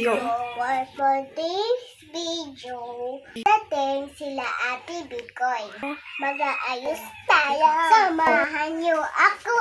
For this video, dating sila Ate Bikoy. Mag-aayos tayo. Samahan niyo ako.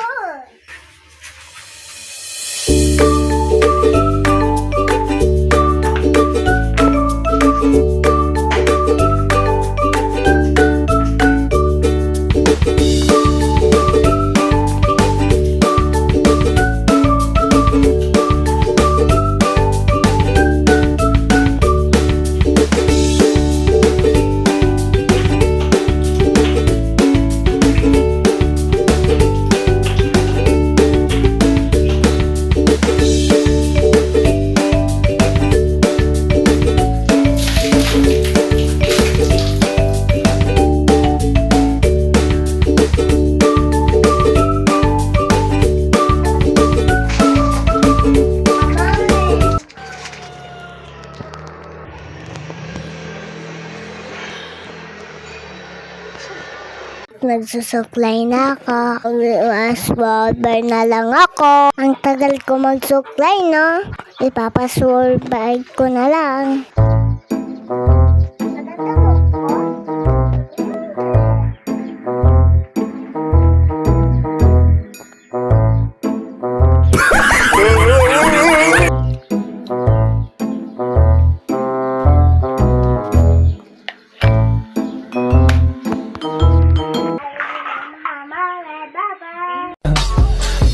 Nagsusuklay na ako. Password na lang ako. Ang tagal ko magsuklay, no? Ipapasword ko na lang.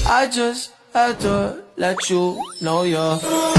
I just had to let you know you're